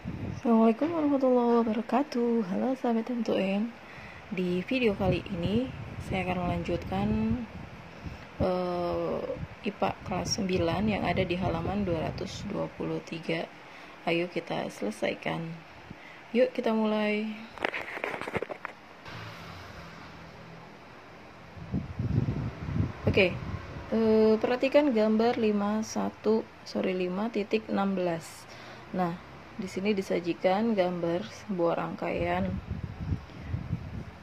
Assalamualaikum warahmatullahi wabarakatuh. Halo sahabat M2M. Di video kali ini saya akan melanjutkan IPA kelas 9 yang ada di halaman 223. Ayo kita selesaikan. Yuk kita mulai. Oke. Perhatikan gambar 5.16. Nah, di sini disajikan gambar sebuah rangkaian.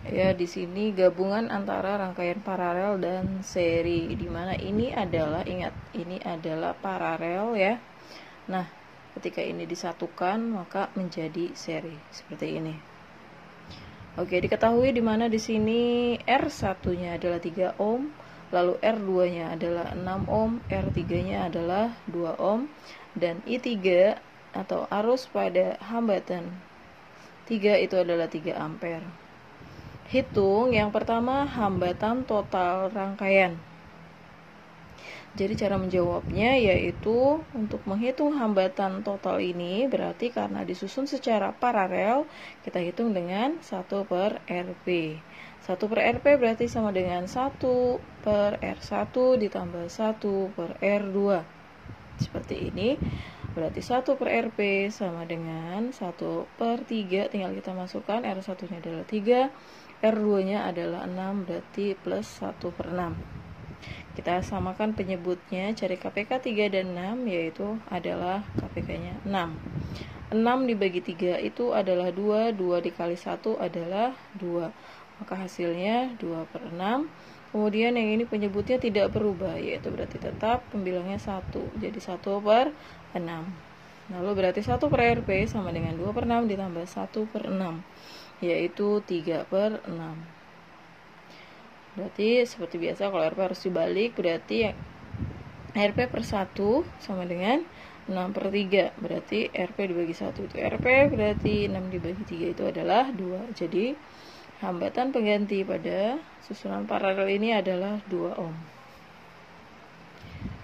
Ya, di sini gabungan antara rangkaian paralel dan seri, di mana ini adalah, ingat, ini adalah paralel ya. Nah, ketika ini disatukan maka menjadi seri seperti ini. Oke, diketahui di mana di sini R1-nya adalah 3 ohm, lalu R2-nya adalah 6 ohm, R3-nya adalah 2 ohm, dan I3 atau arus pada hambatan 3 itu adalah 3 ampere. Hitung yang pertama hambatan total rangkaian. Jadi cara menjawabnya yaitu untuk menghitung hambatan total ini berarti karena disusun secara paralel, kita hitung dengan 1/Rp. 1/Rp berarti sama dengan 1/R1 ditambah 1/R2. Seperti ini. Berarti 1/Rp sama dengan 1/3, tinggal kita masukkan, R1-nya adalah 3, R2-nya adalah 6, berarti plus 1/6. Kita samakan penyebutnya, cari KPK 3 dan 6, yaitu adalah KPK-nya 6. 6 dibagi 3 itu adalah 2, 2 dikali 1 adalah 2. Maka hasilnya 2/6. Kemudian yang ini penyebutnya tidak berubah, yaitu berarti tetap pembilangnya 1. Jadi 1/6. Lalu berarti 1/Rp sama dengan 2/6 ditambah 1/6, yaitu 3/6. Berarti seperti biasa kalau Rp harus dibalik, berarti Rp/1 sama dengan 6/3. Berarti Rp dibagi 1 itu Rp, berarti 6 dibagi 3 itu adalah 2. Jadi hambatan pengganti pada susunan paralel ini adalah 2 ohm.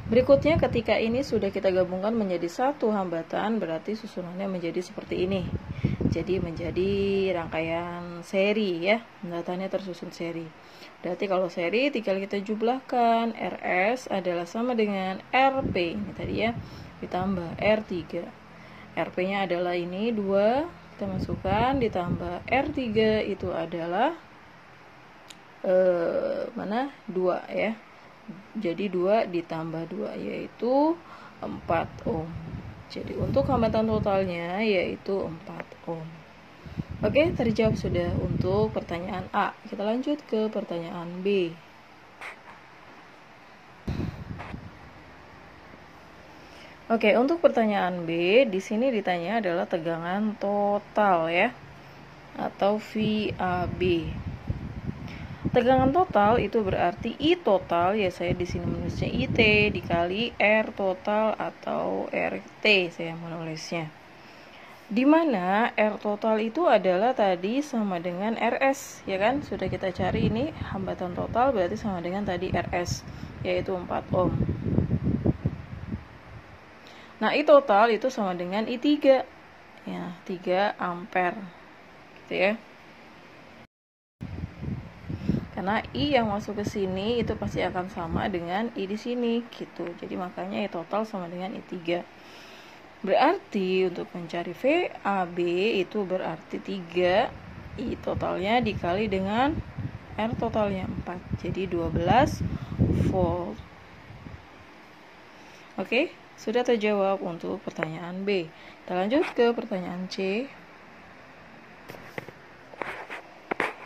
Berikutnya ketika ini sudah kita gabungkan menjadi satu hambatan, berarti susunannya menjadi seperti ini. Jadi menjadi rangkaian seri ya, hambatannya tersusun seri. Berarti kalau seri tinggal kita jumlahkan, RS adalah sama dengan RP ini tadi ya, ditambah R3. RP-nya adalah ini 2, kita masukkan, ditambah R3 itu adalah 2 ya. Jadi 2 ditambah 2 yaitu 4 ohm. Jadi untuk hambatan totalnya yaitu 4 ohm. Oke, terjawab sudah untuk pertanyaan A. Kita lanjut ke pertanyaan B. Oke, untuk pertanyaan B, di sini ditanya adalah tegangan total ya, atau VAB. Tegangan total itu berarti I total, ya saya di sini menulisnya IT dikali R total atau RT saya menulisnya. Di mana R total itu adalah tadi sama dengan RS, ya kan? Sudah kita cari ini hambatan total berarti sama dengan tadi RS, yaitu 4 ohm. Nah, I total itu sama dengan I3. Ya, 3 ampere. Gitu ya. Karena I yang masuk ke sini itu pasti akan sama dengan I di sini gitu. Jadi makanya I total sama dengan I3. Berarti untuk mencari VAB itu berarti 3 I totalnya dikali dengan R totalnya 4. Jadi 12 volt. Oke, sudah terjawab untuk pertanyaan B. Kita lanjut ke pertanyaan C.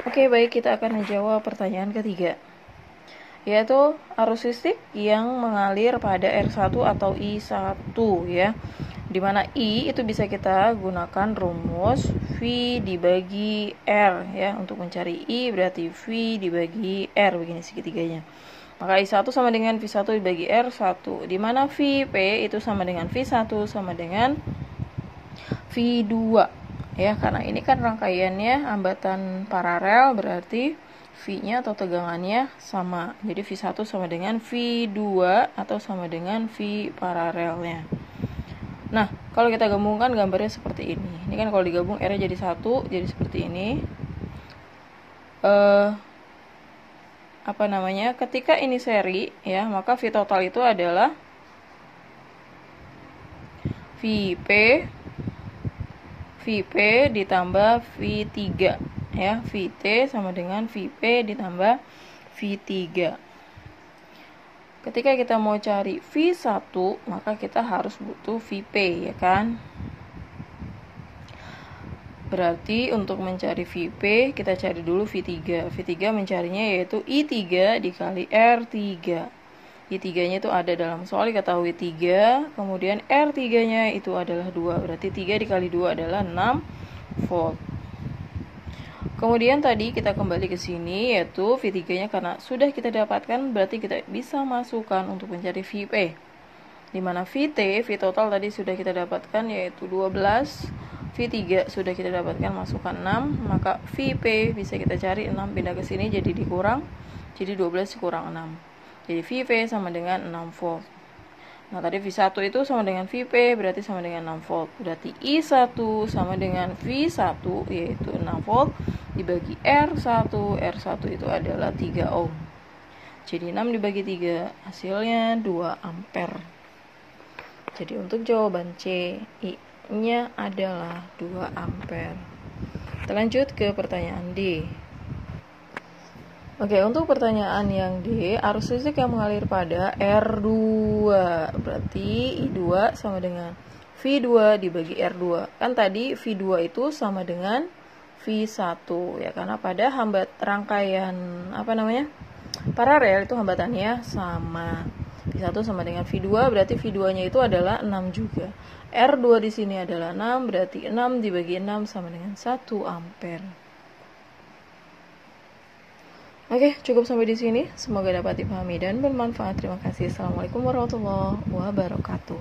Oke, baik, kita akan menjawab pertanyaan ketiga, yaitu arus listrik yang mengalir pada R1 atau I1 ya, dimana I itu bisa kita gunakan rumus V dibagi R ya, untuk mencari I berarti V dibagi R, begini segitiganya. Maka I1 sama dengan V1 dibagi R1, dimana VP itu sama dengan V1 sama dengan V2 ya, karena ini kan rangkaiannya hambatan paralel, berarti V-nya atau tegangannya sama. Jadi V1 sama dengan V2 atau sama dengan V paralelnya. Nah, kalau kita gabungkan gambarnya seperti ini. Ini kan kalau digabung R-nya jadi 1, jadi seperti ini. Ketika ini seri ya, maka V total itu adalah VP ditambah V3 ya. VT sama dengan VP ditambah V3. Ketika kita mau cari V1, maka kita harus butuh VP, ya kan? Berarti untuk mencari VP, kita cari dulu V3. V3 mencarinya yaitu I3 dikali R3. I3-nya itu ada dalam soal, diketahui 3, kemudian R3-nya itu adalah 2. Berarti 3 dikali 2 adalah 6 volt. Kemudian tadi kita kembali ke sini, yaitu V3-nya karena sudah kita dapatkan, berarti kita bisa masukkan untuk mencari VP. Dimana VT, V total tadi sudah kita dapatkan yaitu 12, V3 sudah kita dapatkan masukkan 6, maka VP bisa kita cari 6 pindah ke sini jadi dikurang, jadi 12 kurang 6. Jadi VP sama dengan 6 volt. Nah, tadi V1 itu sama dengan VP, berarti sama dengan 6 volt. Berarti I1 sama dengan V1, yaitu 6 volt, dibagi R1. R1 itu adalah 3 ohm. Jadi 6 dibagi 3, hasilnya 2 ampere. Jadi untuk jawaban C, I-nya adalah 2 ampere. Kita lanjut ke pertanyaan D. Oke, untuk pertanyaan yang D, arus listrik yang mengalir pada R2. Berarti I2 sama dengan V2 dibagi R2. Kan tadi V2 itu sama dengan V1 ya, karena pada rangkaian paralel itu hambatannya sama. V1 sama dengan V2, berarti V2-nya itu adalah 6 juga. R2 di sini adalah 6, berarti 6 dibagi 6 sama dengan 1 ampere. Oke, cukup sampai di sini. Semoga dapat dipahami dan bermanfaat. Terima kasih. Assalamualaikum warahmatullahi wabarakatuh.